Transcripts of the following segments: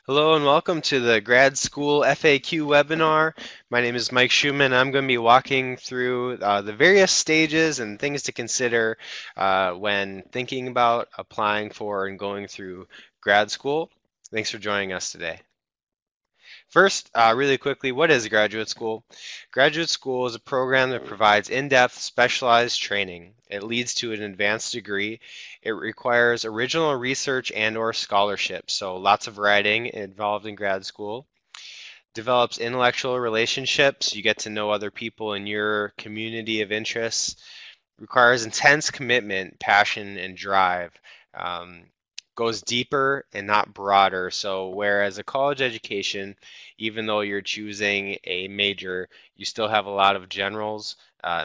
Hello and welcome to the Grad School FAQ webinar. My name is Mike Schumann. I'm going to be walking through the various stages and things to consider when thinking about applying for and going through grad school. Thanks for joining us today. First, really quickly, what is graduate school? Graduate school is a program that provides in-depth specialized training. It leads to an advanced degree. It requires original research and/or scholarship, so lots of writing involved in grad school. Develops intellectual relationships. You get to know other people in your community of interests. Requires intense commitment, passion, and drive. Um, Goes deeper and not broader. So, whereas a college education, even though you're choosing a major, you still have a lot of generals.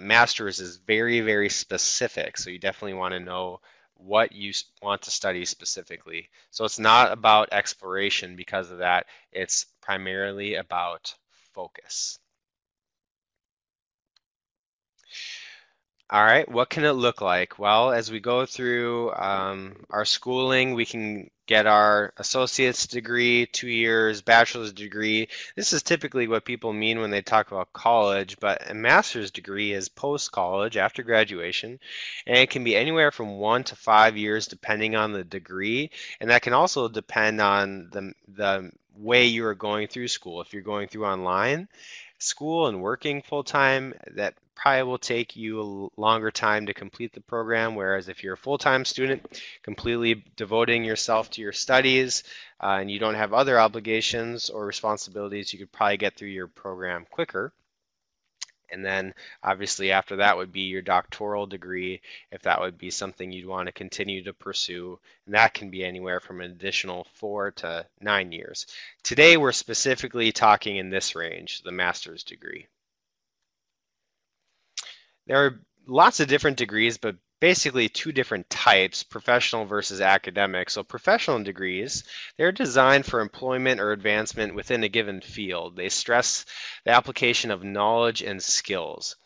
Master's is very, very specific. So, you definitely want to know what you want to study specifically. So, it's not about exploration because of that, it's primarily about focus. All right, what can it look like? Well, as we go through our schooling, we can get our associate's degree, 2 years, bachelor's degree. This is typically what people mean when they talk about college, but a master's degree is post-college, after graduation, and it can be anywhere from 1 to 5 years depending on the degree, and that can also depend on the way you are going through school. If you're going through online school and working full time, that probably will take you a longer time to complete the program. Whereas if you're a full-time student, completely devoting yourself to your studies, and you don't have other obligations or responsibilities, you could probably get through your program quicker. And then obviously after that would be your doctoral degree, if that would be something you'd want to continue to pursue. And that can be anywhere from an additional 4 to 9 years. Today we're specifically talking in this range, the master's degree. There are lots of different degrees, but basically two different types, professional versus academic. So professional degrees, they're designed for employment or advancement within a given field. They stress the application of knowledge and skills.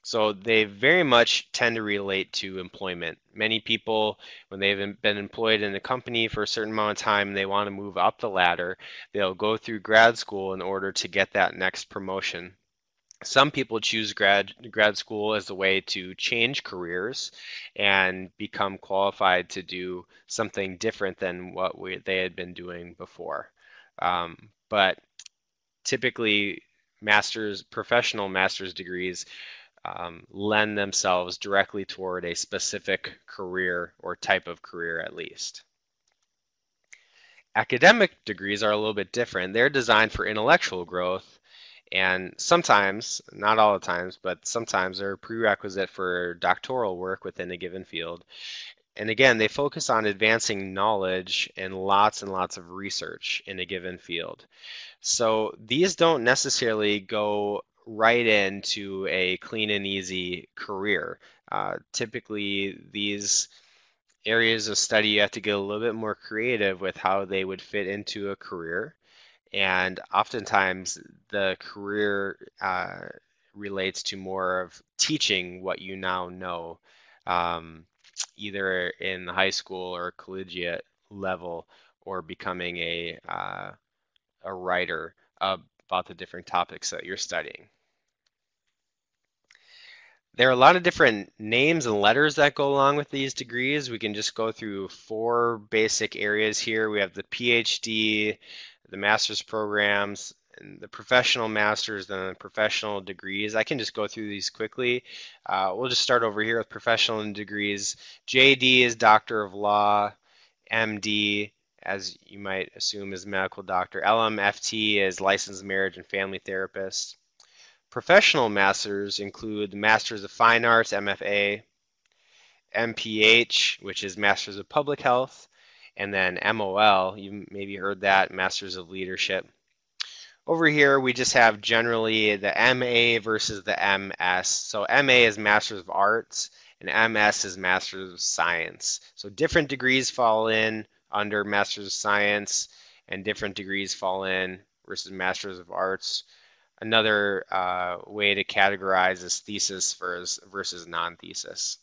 So they very much tend to relate to employment. Many people, when they've been employed in a company for a certain amount of time and they want to move up the ladder, they'll go through grad school in order to get that next promotion. Some people choose grad school as a way to change careers and become qualified to do something different than what they had been doing before. But typically, professional master's degrees lend themselves directly toward a specific career or type of career at least. Academic degrees are a little bit different. They're designed for intellectual growth, and sometimes, not all the times, but sometimes they're a prerequisite for doctoral work within a given field. And again, they focus on advancing knowledge and lots of research in a given field. So these don't necessarily go right into a clean and easy career. Typically, these areas of study, you have to get a little bit more creative with how they would fit into a career. And oftentimes, the career relates to more of teaching what you now know, um, either in the high school or collegiate level, or becoming a writer about the different topics that you're studying. There are a lot of different names and letters that go along with these degrees. We can just go through four basic areas here. We have the PhD, the master's programs, and the professional masters, and the professional degrees. I can just go through these quickly. We'll just start over here with professional degrees. JD is Doctor of Law, MD, as you might assume, is medical doctor. LMFT is licensed marriage and family therapist. Professional masters include Masters of Fine Arts, MFA, MPH, which is Masters of Public Health, and then MOL, you maybe heard that, Masters of Leadership. Over here, we just have generally the MA versus the MS. So MA is Masters of Arts, and MS is Masters of Science. So different degrees fall in under Masters of Science, and different degrees fall in versus Masters of Arts. Another way to categorize is thesis versus non-thesis.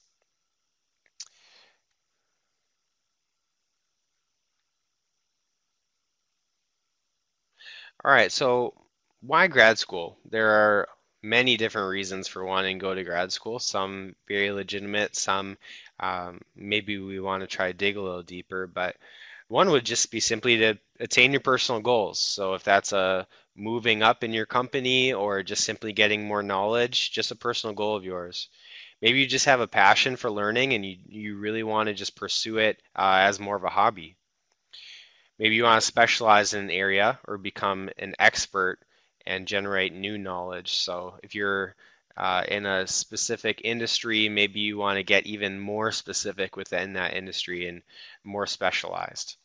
All right, so why grad school? There are many different reasons for wanting to go to grad school, some very legitimate, some maybe we want to try to dig a little deeper, but one would just be simply to attain your personal goals. So if that's a moving up in your company or just simply getting more knowledge, just a personal goal of yours. Maybe you just have a passion for learning and you really want to just pursue it as more of a hobby. Maybe you want to specialize in an area or become an expert and generate new knowledge. So if you're in a specific industry, maybe you want to get even more specific within that industry and more specialized.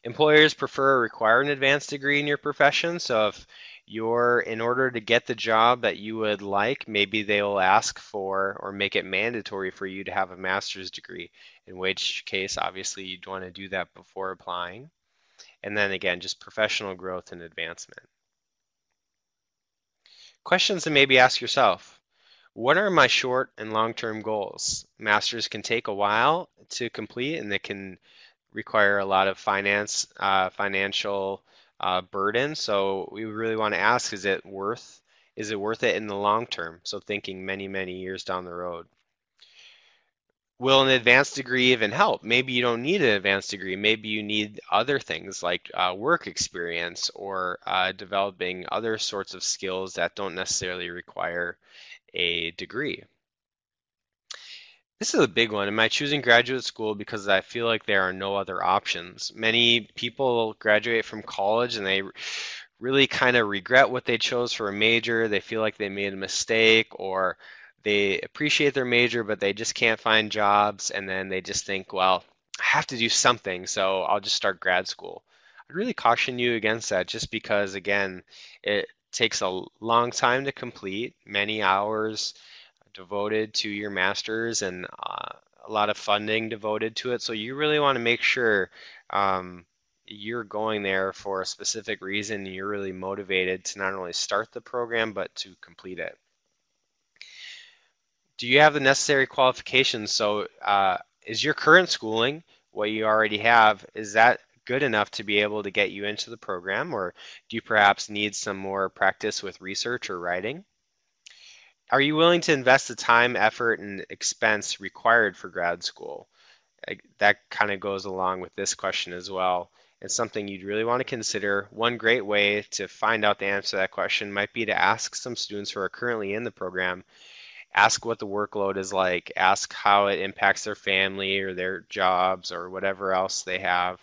Employers prefer or require an advanced degree in your profession. So if you're, in order to get the job that you would like, maybe they will ask for or make it mandatory for you to have a master's degree, in which case, obviously, you'd want to do that before applying. And then again, just professional growth and advancement. Questions to maybe ask yourself. What are my short and long-term goals? Masters can take a while to complete and they can require a lot of financial burden. So we really want to ask, is it worth it in the long term? So thinking many, many years down the road. Will an advanced degree even help? Maybe you don't need an advanced degree. Maybe you need other things like work experience or developing other sorts of skills that don't necessarily require a degree. This is a big one. Am I choosing graduate school because I feel like there are no other options? Many people graduate from college and they really kind of regret what they chose for a major. They feel like they made a mistake or they appreciate their major, but they just can't find jobs. And then they just think, well, I have to do something, so I'll just start grad school. I'd really caution you against that just because, again, it takes a long time to complete, many hours devoted to your master's and a lot of funding devoted to it. So you really want to make sure you're going there for a specific reason. You're really motivated to not only start the program, but to complete it. Do you have the necessary qualifications? So is your current schooling, what you already have, is that good enough to be able to get you into the program? Or do you perhaps need some more practice with research or writing? Are you willing to invest the time, effort, and expense required for grad school? That kind of goes along with this question as well. It's something you'd really want to consider. One great way to find out the answer to that question might be to ask some students who are currently in the program, ask what the workload is like, ask how it impacts their family or their jobs or whatever else they have,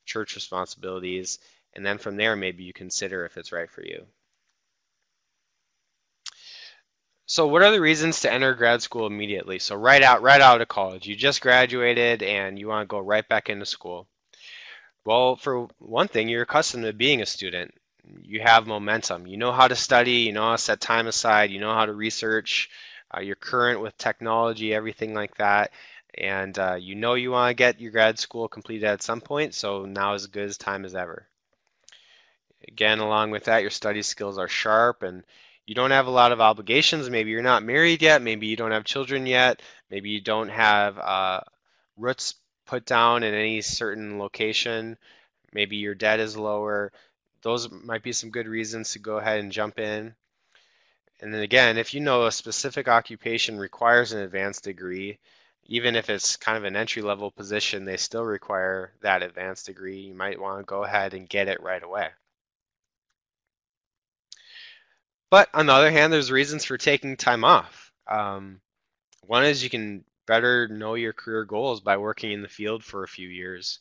church responsibilities, and then from there maybe you consider if it's right for you. So what are the reasons to enter grad school immediately? So right out of college, you just graduated and you want to go right back into school. Well, for one thing, you're accustomed to being a student. You have momentum. You know how to study, you know how to set time aside, you know how to research, you're current with technology, everything like that. And you know you want to get your grad school completed at some point, so now is as good as time as ever. Again, along with that, your study skills are sharp and you don't have a lot of obligations. Maybe you're not married yet, maybe you don't have children yet, maybe you don't have roots put down in any certain location, maybe your debt is lower. Those might be some good reasons to go ahead and jump in. And then again, if you know a specific occupation requires an advanced degree, even if it's kind of an entry-level position, they still require that advanced degree. You might want to go ahead and get it right away. But on the other hand, there's reasons for taking time off. One is you can better know your career goals by working in the field for a few years.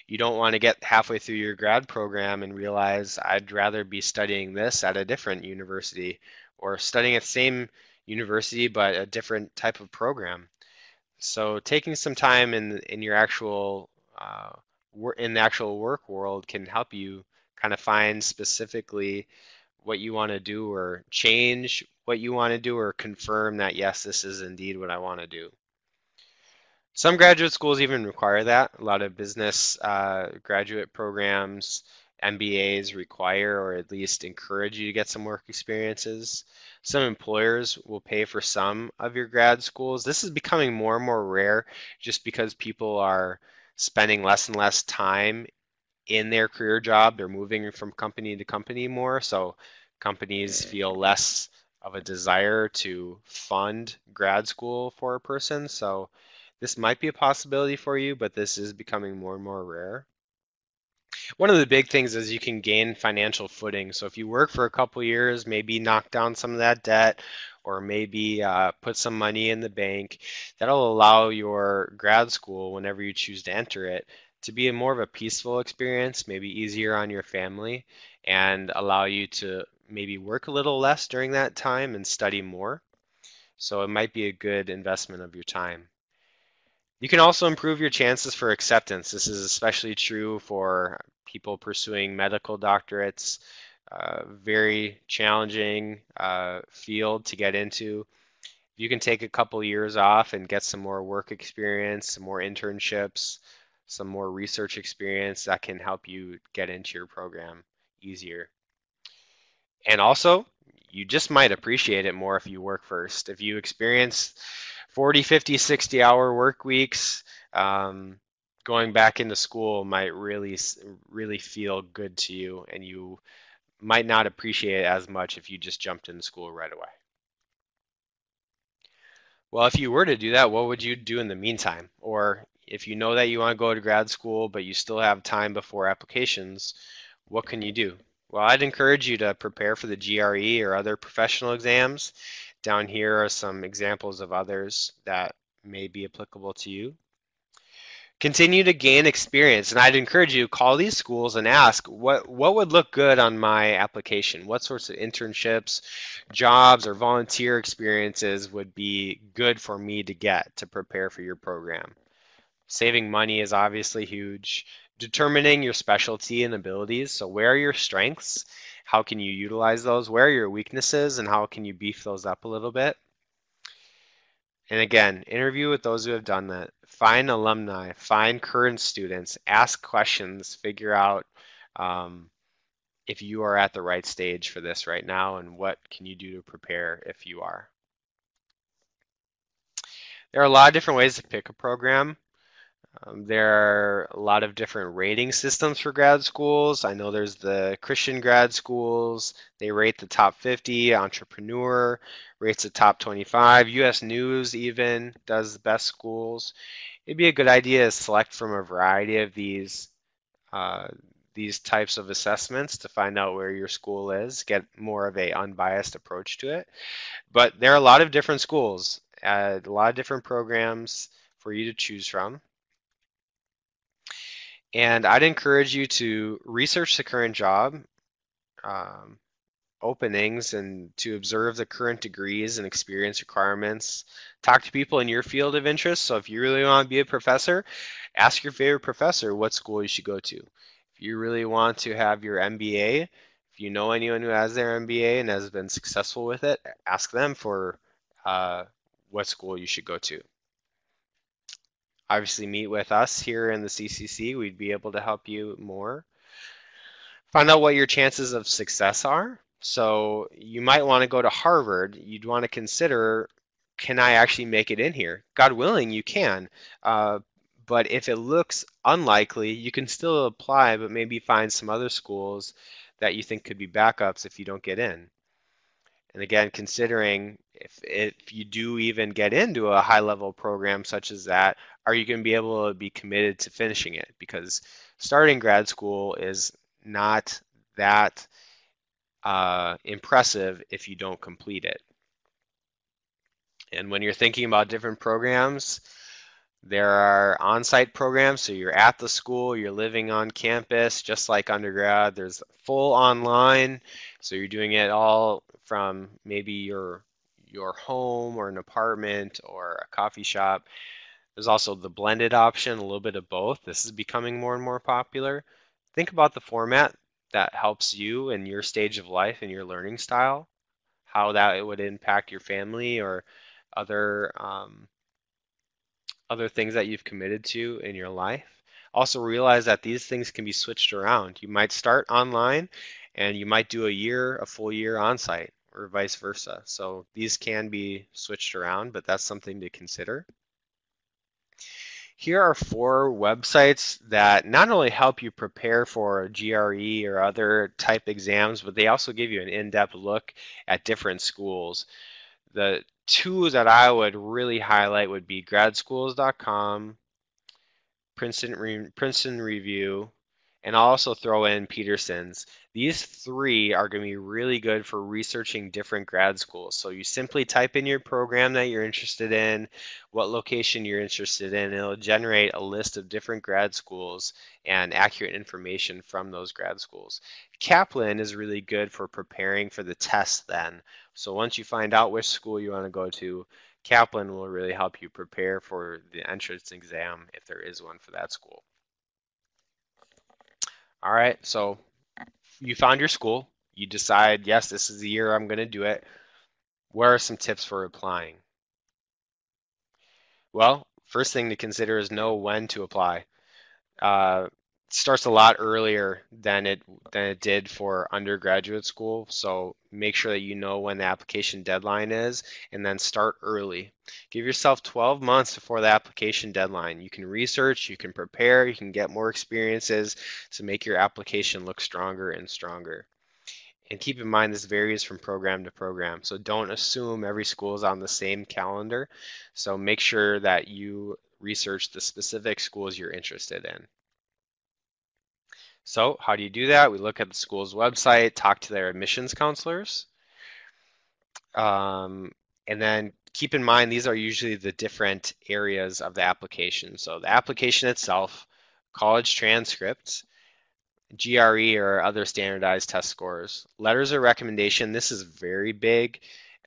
You don't want to get halfway through your grad program and realize I'd rather be studying this at a different university or studying at the same university but a different type of program. So taking some time in your actual in the actual work world can help you kind of find specifically what you want to do or change what you want to do or confirm that yes, this is indeed what I want to do. Some graduate schools even require that. A lot of business graduate programs, MBAs require or at least encourage you to get some work experiences. Some employers will pay for some of your grad schools. This is becoming more and more rare just because people are spending less and less time in their career job. They're moving from company to company more, so companies feel less of a desire to fund grad school for a person. So this might be a possibility for you, but this is becoming more and more rare. One of the big things is you can gain financial footing. So if you work for a couple years, maybe knock down some of that debt, or maybe put some money in the bank, that'll allow your grad school, whenever you choose to enter it, to be a more of a peaceful experience, maybe easier on your family, and allow you to maybe work a little less during that time and study more. So it might be a good investment of your time. You can also improve your chances for acceptance. This is especially true for people pursuing medical doctorates. Very challenging field to get into. You can take a couple years off and get some more work experience, some more internships, some more research experience that can help you get into your program easier. And also, you just might appreciate it more if you work first. If you experience 40, 50, 60-hour work weeks, going back into school might really feel good to you, and you might not appreciate it as much if you just jumped into school right away. Well, if you were to do that, what would you do in the meantime? Or if you know that you want to go to grad school, but you still have time before applications, what can you do? Well, I'd encourage you to prepare for the GRE or other professional exams. Down here are some examples of others that may be applicable to you. Continue to gain experience, and I'd encourage you to call these schools and ask what would look good on my application. What sorts of internships, jobs, or volunteer experiences would be good for me to get to prepare for your program? Saving money is obviously huge. Determining your specialty and abilities. So where are your strengths? How can you utilize those? Where are your weaknesses, and how can you beef those up a little bit? And again, interview with those who have done that. Find alumni, find current students, ask questions, figure out um, if you are at the right stage for this right now, and what can you do to prepare if you are. There are a lot of different ways to pick a program. There are a lot of different rating systems for grad schools. I know there's the Christian grad schools. They rate the top 50. Entrepreneur rates the top 25. US News even does the best schools. It'd be a good idea to select from a variety of uh, these types of assessments to find out where your school is, get more of a unbiased approach to it. But there are a lot of different schools, a lot of different programs for you to choose from. And I'd encourage you to research the current job um, openings and to observe the current degrees and experience requirements. Talk to people in your field of interest. So if you really want to be a professor, ask your favorite professor what school you should go to. If you really want to have your MBA, if you know anyone who has their MBA and has been successful with it, ask them for uh, what school you should go to. Obviously, meet with us here in the CCC. We'd be able to help you more. Find out what your chances of success are. So you might want to go to Harvard. You'd want to consider, can I actually make it in here? God willing, you can. Uh, but if it looks unlikely, you can still apply, but maybe find some other schools that you think could be backups if you don't get in. And again, considering if you do even get into a high level program such as that, are you going to be able to be committed to finishing it? Because starting grad school is not that impressive if you don't complete it. And when you're thinking about different programs, there are on-site programs, so you're at the school, you're living on campus, just like undergrad. There's full online, so you're doing it all from maybe your home or an apartment or a coffee shop. There's also the blended option, a little bit of both. This is becoming more and more popular. Think about the format that helps you in your stage of life and your learning style, how that it would impact your family or other other things that you've committed to in your life. Also realize that these things can be switched around. You might start online and you might do a full year on site, or vice versa. So these can be switched around, but that's something to consider. Here are four websites that not only help you prepare for GRE or other type exams, but they also give you an in-depth look at different schools. The two that I would really highlight would be gradschools.com, Princeton Review, and I'll also throw in Peterson's. These three are going to be really good for researching different grad schools. So you simply type in your program that you're interested in, what location you're interested in, and it'll generate a list of different grad schools and accurate information from those grad schools. Kaplan is really good for preparing for the test then. So once you find out which school you want to go to, Kaplan will really help you prepare for the entrance exam if there is one for that school. All right, so you found your school. You decide, yes, this is the year I'm going to do it. What are some tips for applying? Well, first thing to consider is know when to apply. uh, starts a lot earlier than it did for undergraduate school. So make sure that you know when the application deadline is, and then start early. Give yourself 12 months before the application deadline. You can research, you can prepare, you can get more experiences to make your application look stronger and stronger. And keep in mind this varies from program to program. So don't assume every school is on the same calendar. So make sure that you research the specific schools you're interested in. So how do you do that? We look at the school's website, talk to their admissions counselors, um, and then keep in mind these are usually the different areas of the application. So the application itself, college transcripts, GRE or other standardized test scores. Letters of recommendation, this is very big.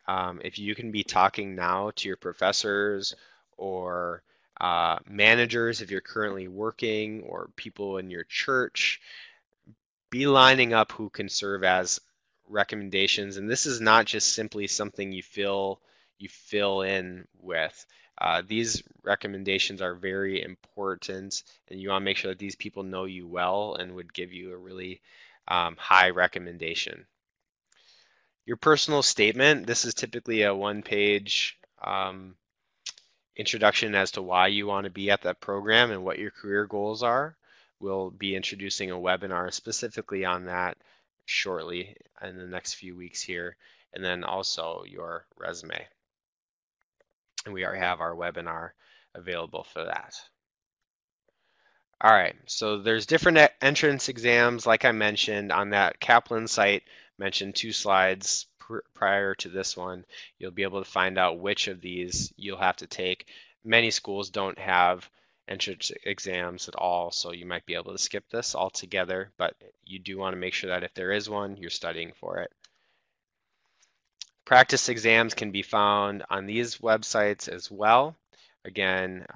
If you can be talking now to your professors or managers if you're currently working, or people in your church, be lining up who can serve as recommendations. And this is not just simply something you fill in with. These recommendations are very important, and you want to make sure that these people know you well and would give you a really high recommendation. Your personal statement, this is typically a one-page introduction as to why you want to be at that program and what your career goals are. We'll be introducing a webinar specifically on that shortly in the next few weeks here, and then also your resume. And we already have our webinar available for that. All right, so there's different entrance exams, like I mentioned on that Kaplan site, mentioned 2 slides prior to this one. You'll be able to find out which of these you'll have to take. Many schools don't have entrance exams at all, so you might be able to skip this altogether, but you do want to make sure that if there is one, you're studying for it. Practice exams can be found on these websites as well. Again,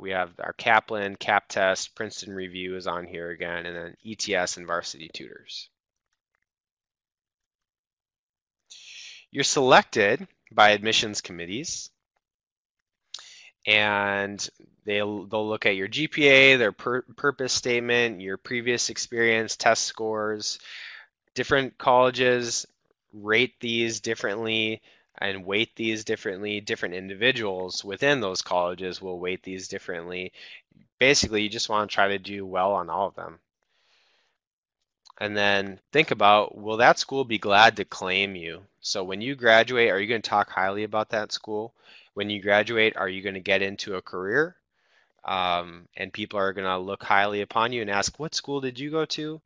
we have our Kaplan, CapTest, Princeton Review is on here again, and then ETS and Varsity Tutors. You're selected by admissions committees, and they'll look at your GPA, their purpose statement, your previous experience, test scores. Different colleges rate these differently and weight these differently. Different individuals within those colleges will weight these differently. Basically, you just want to try to do well on all of them. And then think about, will that school be glad to claim you? So when you graduate, are you going to talk highly about that school? When you graduate, are you going to get into a career? And people are going to look highly upon you and ask, what school did you go to?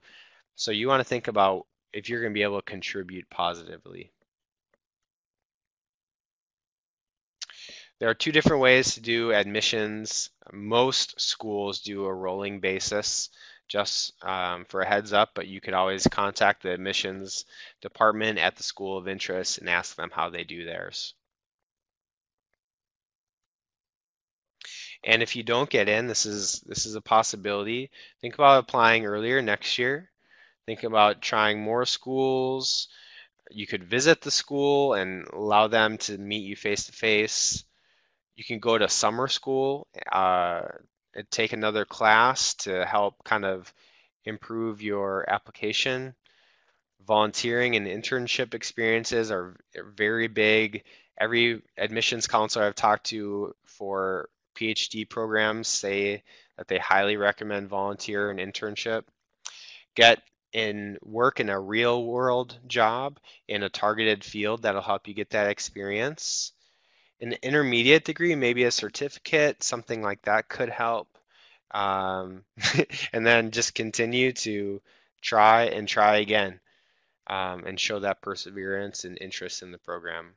So you want to think about if you're going to be able to contribute positively. There are 2 different ways to do admissions. Most schools do a rolling basis, just for a heads up, but you could always contact the admissions department at the school of interest and ask them how they do theirs. And if you don't get in, this is a possibility. Think about applying earlier next year. Think about trying more schools. You could visit the school and allow them to meet you face to face. You can go to summer school and take another class to help kind of improve your application. Volunteering and internship experiences are very big. Every admissions counselor I've talked to for PhD programs say that they highly recommend volunteer and internship. Get in work in a real world job in a targeted field that'll help you get that experience. An intermediate degree, maybe a certificate, something like that could help. Um, and then just continue to try and try again, and show that perseverance and interest in the program.